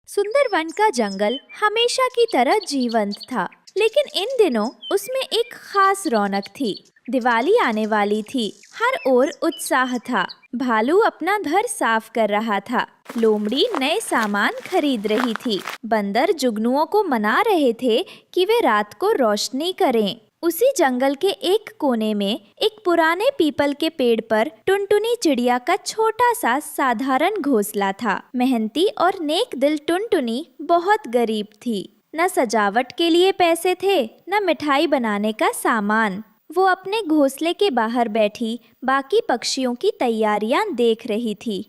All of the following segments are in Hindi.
सुंदरवन का जंगल हमेशा की तरह जीवंत था, लेकिन इन दिनों उसमें एक खास रौनक थी। दिवाली आने वाली थी। हर ओर उत्साह था। भालू अपना घर साफ कर रहा था। लोमड़ी नए सामान खरीद रही थी। बंदर जुगनुओं को मना रहे थे कि वे रात को रोशनी करें। उसी जंगल के एक कोने में एक पुराने पीपल के पेड़ पर टुनटुनी चिड़िया का छोटा सा साधारण घोंसला था। मेहनती और नेक दिल टुनटुनी बहुत गरीब थी। न सजावट के लिए पैसे थे, न मिठाई बनाने का सामान। वो अपने घोंसले के बाहर बैठी बाकी पक्षियों की तैयारियां देख रही थी।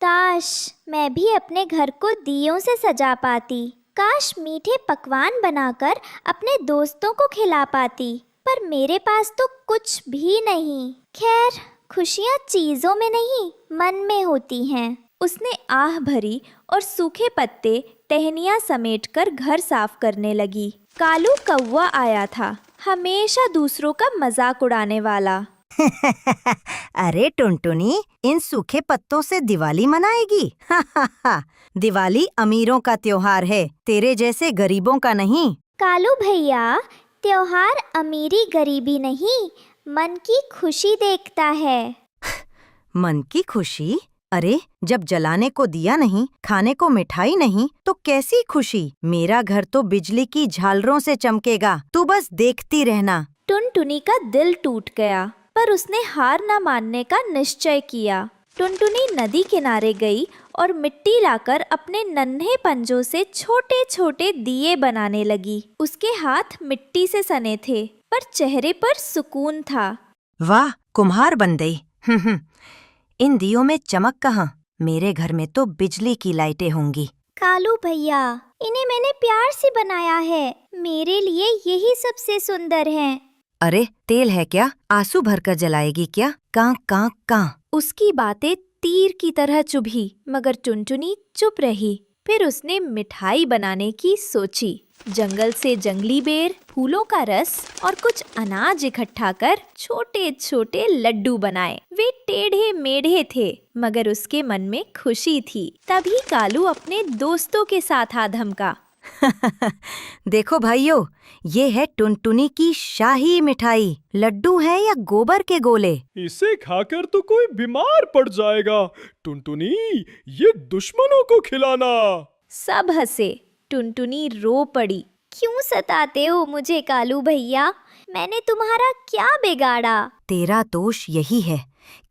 काश मैं भी अपने घर को दियों से सजा पाती। काश मीठे पकवान बनाकर अपने दोस्तों को खिला पाती। पर मेरे पास तो कुछ भी नहीं। खैर, खुशियाँ चीजों में नहीं, मन में होती हैं। उसने आह भरी और सूखे पत्ते टहनियां समेटकर घर साफ करने लगी। कालू कौवा आया था, हमेशा दूसरों का मजाक उड़ाने वाला। अरे टुनटुनी, इन सूखे पत्तों से दिवाली मनाएगी? दिवाली अमीरों का त्योहार है, तेरे जैसे गरीबों का नहीं। कालू भैया, त्योहार अमीरी गरीबी नहीं, मन की खुशी देखता है। मन की खुशी? अरे, जब जलाने को दिया नहीं, खाने को मिठाई नहीं, तो कैसी खुशी? मेरा घर तो बिजली की झालरों से चमकेगा, तू बस देखती रहना। टुनटुनी का दिल टूट गया, पर उसने हार न मानने का निश्चय किया। टुनटुनी नदी किनारे गई और मिट्टी लाकर अपने नन्हे पंजों से छोटे छोटे दिए बनाने लगी। उसके हाथ मिट्टी से सने थे, पर चेहरे पर सुकून था। वाह, कुम्हार बन गई। इन दियों में चमक कहाँ? मेरे घर में तो बिजली की लाइटें होंगी। कालू भैया, इन्हें मैंने प्यार से बनाया है। मेरे लिए यही सबसे सुंदर है। अरे, तेल है क्या? आंसू भरकर जलाएगी क्या? कां कां कां। उसकी बातें तीर की तरह चुभी, मगर टुनटुनी चुप रही। फिर उसने मिठाई बनाने की सोची। जंगल से जंगली बेर, फूलों का रस और कुछ अनाज इकट्ठा कर छोटे छोटे लड्डू बनाए। वे टेढ़े मेढ़े थे, मगर उसके मन में खुशी थी। तभी कालू अपने दोस्तों के साथ आ धमका। देखो भाइयों, ये है टुनटुनी की शाही मिठाई। लड्डू है या गोबर के गोले? इसे खाकर तो कोई बीमार पड़ जाएगा। टुनटुनी, ये दुश्मनों को खिलाना। सब हंसे। टुनटुनी रो पड़ी। क्यों सताते हो मुझे कालू भैया? मैंने तुम्हारा क्या बिगाड़ा? तेरा दोष यही है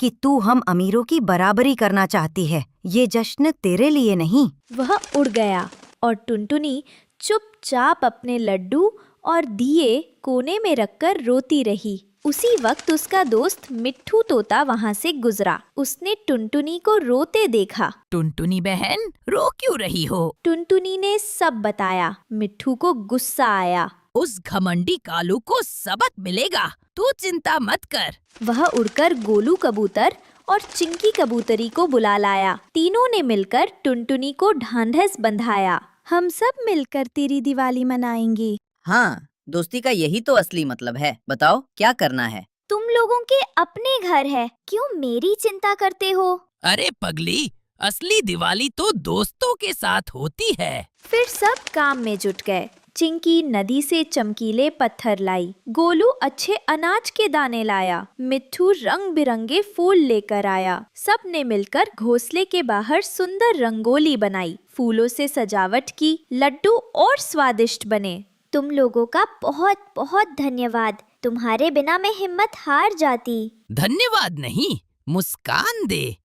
कि तू हम अमीरों की बराबरी करना चाहती है। ये जश्न तेरे लिए नहीं। वह उड़ गया और टुनटुनी चुपचाप अपने लड्डू और दिए कोने में रखकर रोती रही। उसी वक्त उसका दोस्त मिट्ठू तोता वहाँ से गुजरा। उसने टुनटुनी को रोते देखा। टुनटुनी बहन, रो क्यों रही हो? टुनटुनी ने सब बताया। मिट्ठू को गुस्सा आया। उस घमंडी कालू को सबक मिलेगा, तू चिंता मत कर। वह उड़कर गोलू कबूतर और चिंकी कबूतरी को बुला लाया। तीनों ने मिलकर टुनटुनी को ढांढस बंधाया। हम सब मिलकर तेरी दिवाली मनाएंगे। हाँ, दोस्ती का यही तो असली मतलब है। बताओ क्या करना है? तुम लोगों के अपने घर है, क्यों मेरी चिंता करते हो? अरे पगली, असली दिवाली तो दोस्तों के साथ होती है। फिर सब काम में जुट गए। चिंकी नदी से चमकीले पत्थर लाई। गोलू अच्छे अनाज के दाने लाया। मिट्ठू रंग बिरंगे फूल लेकर आया। सब ने मिलकर घोंसले के बाहर सुंदर रंगोली बनाई। फूलों से सजावट की। लड्डू और स्वादिष्ट बने। तुम लोगों का बहुत बहुत धन्यवाद। तुम्हारे बिना मैं हिम्मत हार जाती। धन्यवाद नहीं, मुस्कान दे।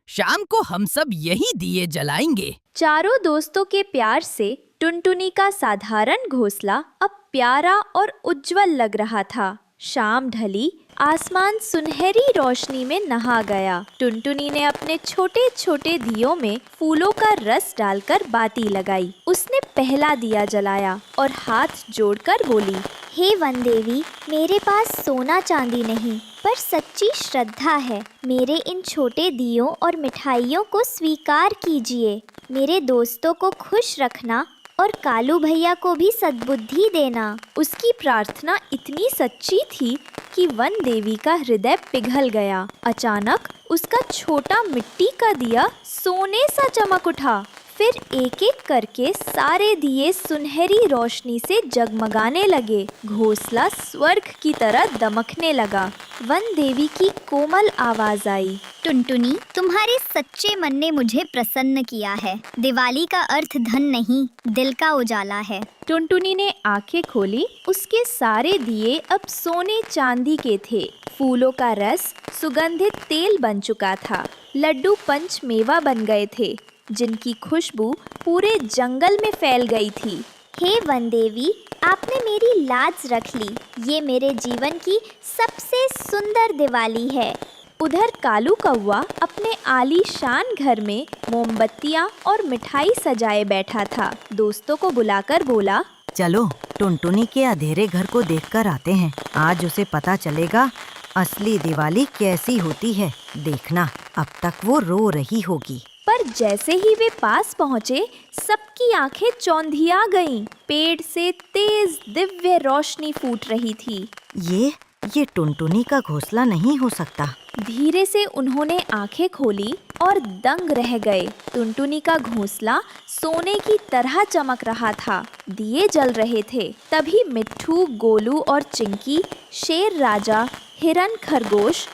शाम को हम सब यही दिए जलाएंगे। चारों दोस्तों के प्यार से टुनटुनी का साधारण घोंसला अब प्यारा और उज्जवल लग रहा था। शाम ढली, आसमान सुनहरी रोशनी में नहा गया। टुनटुनी ने अपने छोटे छोटे दियों में फूलों का रस डालकर बाती लगाई। उसने पहला दिया जलाया और हाथ जोड़कर बोली, हे वन देवी, मेरे पास सोना चांदी नहीं, पर सच्ची श्रद्धा है। मेरे इन छोटे दियों और मिठाइयों को स्वीकार कीजिए। मेरे दोस्तों को खुश रखना और कालू भैया को भी सद्बुद्धि देना। उसकी प्रार्थना इतनी सच्ची थी कि वन देवी का हृदय पिघल गया। अचानक उसका छोटा मिट्टी का दिया सोने सा चमक उठा। फिर एक एक करके सारे दिए सुनहरी रोशनी से जगमगाने लगे। घोंसला स्वर्ग की तरह दमकने लगा। वन देवी की कोमल आवाज आई, टुनटुनी, तुम्हारे सच्चे मन ने मुझे प्रसन्न किया है। दिवाली का अर्थ धन नहीं, दिल का उजाला है। टुनटुनी ने आंखें खोली। उसके सारे दिए अब सोने चांदी के थे। फूलों का रस सुगंधित तेल बन चुका था। लड्डू पंच मेवा बन गए थे, जिनकी खुशबू पूरे जंगल में फैल गई थी। हे वन देवी, आपने मेरी लाज रख ली। ये मेरे जीवन की सबसे सुंदर दिवाली है। उधर कालू कौवा अपने आलीशान घर में मोमबत्तियां और मिठाई सजाए बैठा था। दोस्तों को बुलाकर बोला, चलो टुनटुनी के अंधेरे घर को देखकर आते हैं। आज उसे पता चलेगा असली दिवाली कैसी होती है। देखना, अब तक वो रो रही होगी। पर जैसे ही वे पास पहुँचे, सबकी आंखें चौंधिया गईं। पेड़ से तेज दिव्य रोशनी फूट रही थी। ये टुनटुनी का घोंसला नहीं हो सकता। धीरे से उन्होंने आंखें खोली और दंग रह गए। टुनटुनी का घोंसला सोने की तरह चमक रहा था। दिए जल रहे थे। तभी मिट्ठू, गोलू और चिंकी, शेर राजा, हिरन, खरगोश,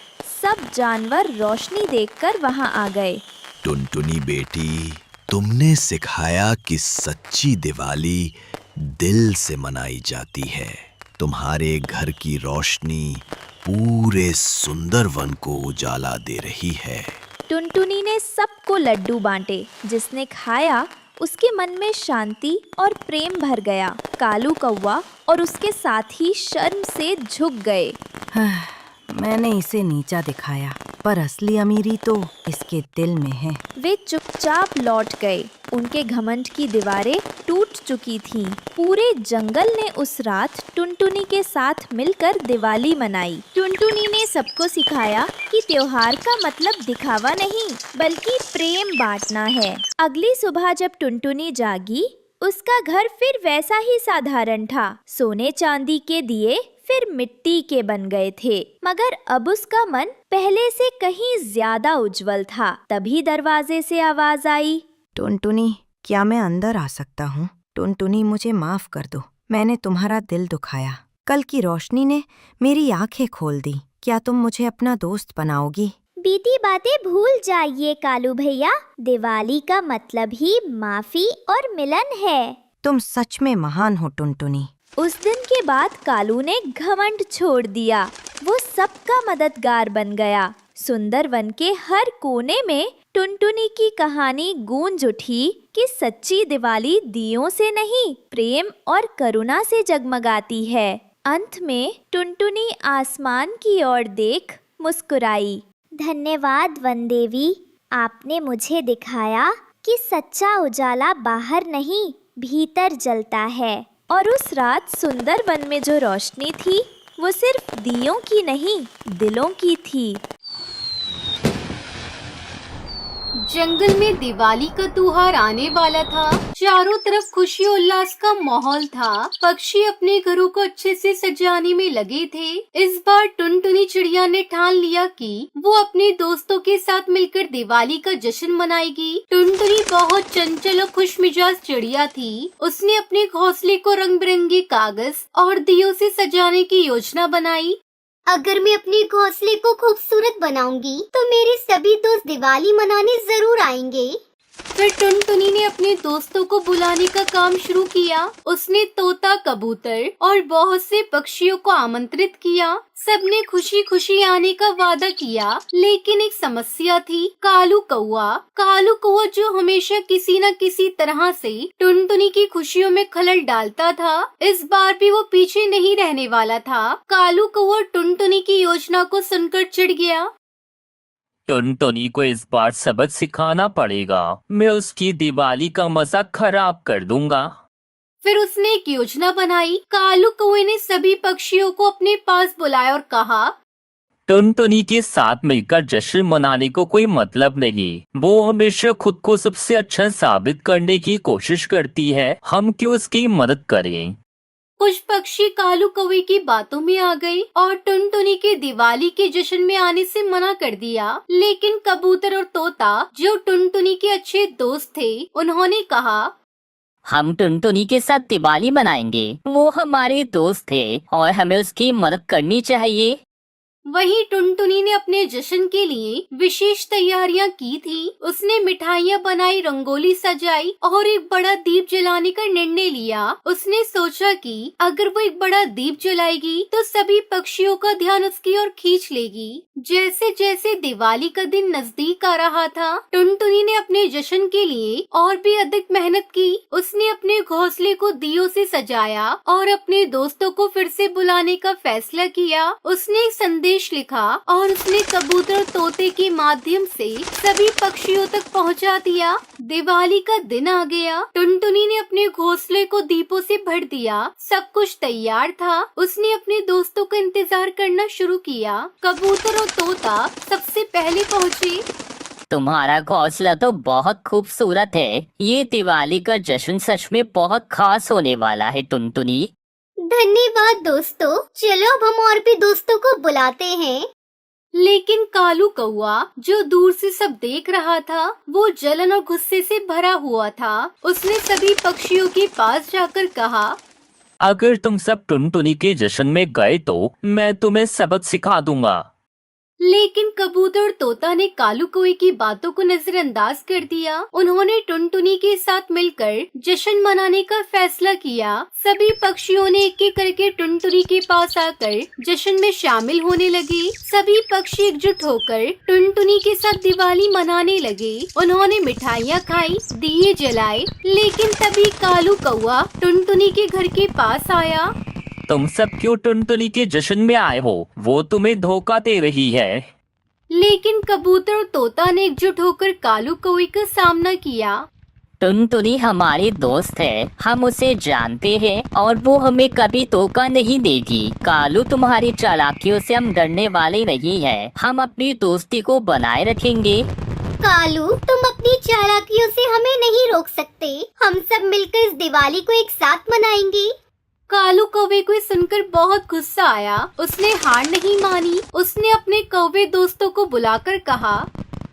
सब जानवर रोशनी देखकर वहां आ गए। टुनटुनी बेटी, तुमने सिखाया कि सच्ची दिवाली दिल से मनाई जाती है। तुम्हारे घर की रोशनी पूरे सुंदर वन को उजाला दे रही है। टुनटुनी ने सबको लड्डू बांटे। जिसने खाया उसके मन में शांति और प्रेम भर गया। कालू कौवा और उसके साथी शर्म से झुक गए। मैंने इसे नीचा दिखाया, पर असली अमीरी तो इसके दिल में है। वे चुपचाप लौट गए। उनके घमंड की दीवारें टूट चुकी थीं। पूरे जंगल ने उस रात टुनटुनी के साथ मिलकर दिवाली मनाई। टुनटुनी ने सबको सिखाया कि त्योहार का मतलब दिखावा नहीं, बल्कि प्रेम बांटना है। अगली सुबह जब टुनटुनी जागी, उसका घर फिर वैसा ही साधारण था। सोने चांदी के दिए फिर मिट्टी के बन गए थे, मगर अब उसका मन पहले से कहीं ज्यादा उज्जवल था। तभी दरवाजे से आवाज आई, टुनटुनी, क्या मैं अंदर आ सकता हूँ? टुनटुनी, मुझे माफ कर दो, मैंने तुम्हारा दिल दुखाया। कल की रोशनी ने मेरी आंखें खोल दी। क्या तुम मुझे अपना दोस्त बनाओगी? बीती बातें भूल जाइए कालू भैया। दिवाली का मतलब ही माफी और मिलन है। तुम सच में महान हो टुनटुनी। उस दिन के बाद कालू ने घमंड छोड़ दिया। वो सबका मददगार बन गया। सुंदर वन के हर कोने में टुनटुनी की कहानी गूंज उठी कि सच्ची दिवाली दियों से नहीं, प्रेम और करुणा से जगमगाती है। अंत में टुनटुनी आसमान की ओर देख मुस्कुराई। धन्यवाद वन देवी, आपने मुझे दिखाया कि सच्चा उजाला बाहर नहीं, भीतर जलता है। और उस रात सुंदर वन में जो रोशनी थी, वो सिर्फ दियों की नहीं, दिलों की थी। जंगल में दिवाली का त्योहार आने वाला था। चारों तरफ खुशी उल्लास का माहौल था। पक्षी अपने घरों को अच्छे से सजाने में लगे थे। इस बार टुनटुनी चिड़िया ने ठान लिया कि वो अपने दोस्तों के साथ मिलकर दिवाली का जश्न मनाएगी। टुनटुनी बहुत चंचल और खुशमिजाज चिड़िया थी। उसने अपने घोंसले को रंग बिरंगे कागज और दियों से सजाने की योजना बनाई। अगर मैं अपने घोंसले को खूबसूरत बनाऊंगी तो मेरे सभी दोस्त दिवाली मनाने जरूर आएंगे। फिर टुनटुनी ने अपने दोस्तों को बुलाने का काम शुरू किया। उसने तोता, कबूतर और बहुत से पक्षियों को आमंत्रित किया। सबने खुशी खुशी आने का वादा किया, लेकिन एक समस्या थी। कालू कौवा जो हमेशा किसी न किसी तरह से टुनटुनी की खुशियों में खलल डालता था, इस बार भी वो पीछे नहीं रहने वाला था। कालू कौवा टुनटुनी की योजना को सुनकर चिढ़ गया। टुनटुनी को इस बार सबक सिखाना पड़ेगा। मैं उसकी दिवाली का मजा खराब कर दूंगा। फिर उसने एक योजना बनाई। कालू कौवे ने सभी पक्षियों को अपने पास बुलाया और कहा, टुनटुनी के साथ मिलकर जश्न मनाने को कोई मतलब नहीं। वो हमेशा खुद को सबसे अच्छा साबित करने की कोशिश करती है। हम क्यों उसकी मदद करें? कुछ पक्षी कालू कौवे की बातों में आ गए और टुनटुनी के दिवाली के जश्न में आने से मना कर दिया। लेकिन कबूतर और तोता, जो टुनटुनी के अच्छे दोस्त थे, उन्होंने कहा, हम टुनटुनी के साथ दिवाली मनाएंगे। वो हमारे दोस्त थे और हमें उसकी मदद करनी चाहिए। वहीं टुनटुनी ने अपने जश्न के लिए विशेष तैयारियां की थी। उसने मिठाइयां बनाई, रंगोली सजाई और एक बड़ा दीप जलाने का निर्णय लिया। उसने सोचा कि अगर वो एक बड़ा दीप जलाएगी तो सभी पक्षियों का ध्यान उसकी ओर खींच लेगी। जैसे जैसे दिवाली का दिन नजदीक आ रहा था, टुनटुनी ने अपने जश्न के लिए और भी अधिक मेहनत की। उसने अपने घोंसले को दियों से सजाया और अपने दोस्तों को फिर से बुलाने का फैसला किया। उसने एक संदेश लिखा और उसने कबूतर और तोते के माध्यम से सभी पक्षियों तक पहुंचा दिया। दिवाली का दिन आ गया। टुनटुनी ने अपने घोंसले को दीपों से भर दिया। सब कुछ तैयार था। उसने अपने दोस्तों का इंतजार करना शुरू किया। कबूतर और तोता सबसे पहले पहुँचे। तुम्हारा घोंसला तो बहुत खूबसूरत है। ये दिवाली का जश्न सच में बहुत खास होने वाला है टुनटुनी। धन्यवाद दोस्तों। चलो अब हम और भी दोस्तों को बुलाते हैं। लेकिन कालू कौआ, जो दूर से सब देख रहा था, वो जलन और गुस्से से भरा हुआ था। उसने सभी पक्षियों के पास जाकर कहा, अगर तुम सब टुनटुनी के जश्न में गए तो मैं तुम्हें सबक सिखा दूंगा। लेकिन कबूतर और तोता ने कालू कौवे की बातों को नजरअंदाज कर दिया। उन्होंने टुनटुनी के साथ मिलकर जश्न मनाने का फैसला किया। सभी पक्षियों ने एक एक करके टुनटुनी के पास आकर जश्न में शामिल होने लगे। सभी पक्षी एकजुट होकर टुनटुनी के साथ दिवाली मनाने लगे। उन्होंने मिठाइयाँ खाई, दिए जलाए। लेकिन तभी कालू कौवा टुनटुनी के घर के पास आया। तुम सब क्यों टुनटुनी के जश्न में आए हो? वो तुम्हें धोखा दे रही है। लेकिन कबूतर और तोता ने एकजुट होकर कालू कौवे का सामना किया। टुनटुनी हमारी दोस्त है, हम उसे जानते हैं और वो हमें कभी धोखा नहीं देगी। कालू, तुम्हारी चालाकियों से हम डरने वाले नहीं हैं। हम अपनी दोस्ती को बनाए रखेंगे। कालू, तुम अपनी चालाकियों से हमें नहीं रोक सकते। हम सब मिलकर इस दिवाली को एक साथ मनाएंगे। कालू कौवे को सुनकर बहुत गुस्सा आया। उसने हार नहीं मानी। उसने अपने कौवे दोस्तों को बुलाकर कहा,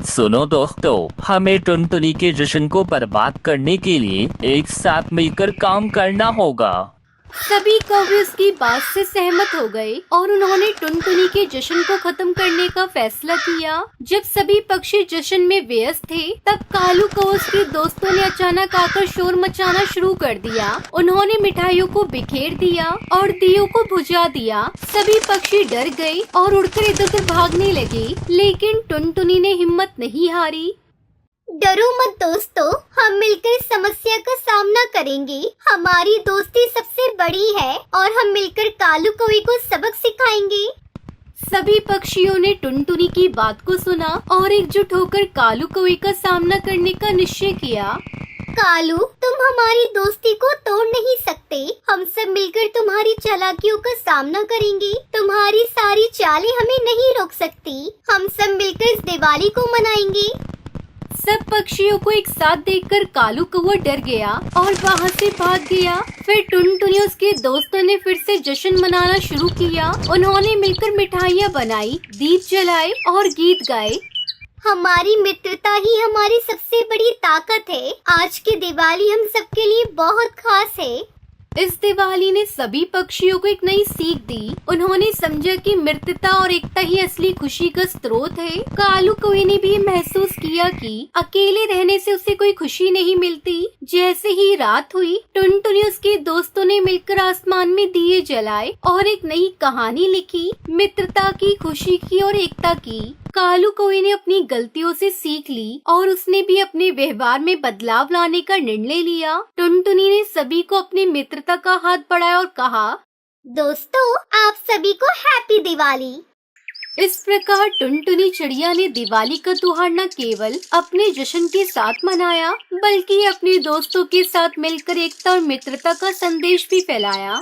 सुनो दोस्तों, हमें टुनटुनी के जश्न को बर्बाद करने के लिए एक साथ मिलकर काम करना होगा। सभी कौवे उसकी बात से सहमत हो गए और उन्होंने टुनटुनी के जश्न को खत्म करने का फैसला किया। जब सभी पक्षी जश्न में व्यस्त थे, तब कालू कौवे उसके दोस्तों ने अचानक आकर शोर मचाना शुरू कर दिया। उन्होंने मिठाइयों को बिखेर दिया और दियों को बुझा दिया। सभी पक्षी डर गए और उड़कर इधर उधर भागने लगे। लेकिन टुनटुनी ने हिम्मत नहीं हारी। डरो मत दोस्तों, हम मिलकर इस समस्या का सामना करेंगे। हमारी दोस्ती सबसे बड़ी है और हम मिलकर कालू कौवे को सबक सिखाएंगे। सभी पक्षियों ने टुनटुनी की बात को सुना और एकजुट होकर कालू कौवे का सामना करने का निश्चय किया। कालू, तुम हमारी दोस्ती को तोड़ नहीं सकते। हम सब मिलकर तुम्हारी चालाकियों का सामना करेंगे। तुम्हारी सारी चालें हमें नहीं रोक सकती। हम सब मिलकर इस दिवाली को मनाएंगे। सब पक्षियों को एक साथ देखकर कालू कौवा डर गया और वहाँ से भाग गया। फिर टुनटुनी उसके दोस्तों ने फिर से जश्न मनाना शुरू किया। उन्होंने मिलकर मिठाइयाँ बनाई, दीप जलाए और गीत गाए। हमारी मित्रता ही हमारी सबसे बड़ी ताकत है। आज की दिवाली हम सबके लिए बहुत खास है। इस दिवाली ने सभी पक्षियों को एक नई सीख दी। उन्होंने समझा कि मित्रता और एकता ही असली खुशी का स्रोत है। कालू कौवे ने भी महसूस किया कि अकेले रहने से उसे कोई खुशी नहीं मिलती। जैसे ही रात हुई, टुनटुनी उसके दोस्तों ने मिलकर आसमान में दिए जलाए और एक नई कहानी लिखी, मित्रता की, खुशी की और एकता की। कालू कौवे ने अपनी गलतियों से सीख ली और उसने भी अपने व्यवहार में बदलाव लाने का निर्णय लिया। टुनटुनी ने सभी को अपनी मित्रता का हाथ बढ़ाया और कहा, दोस्तों, आप सभी को हैप्पी दिवाली। इस प्रकार टुनटुनी चिड़िया ने दिवाली का त्योहार न केवल अपने जश्न के साथ मनाया, बल्कि अपने दोस्तों के साथ मिलकर एकता और मित्रता का संदेश भी फैलाया।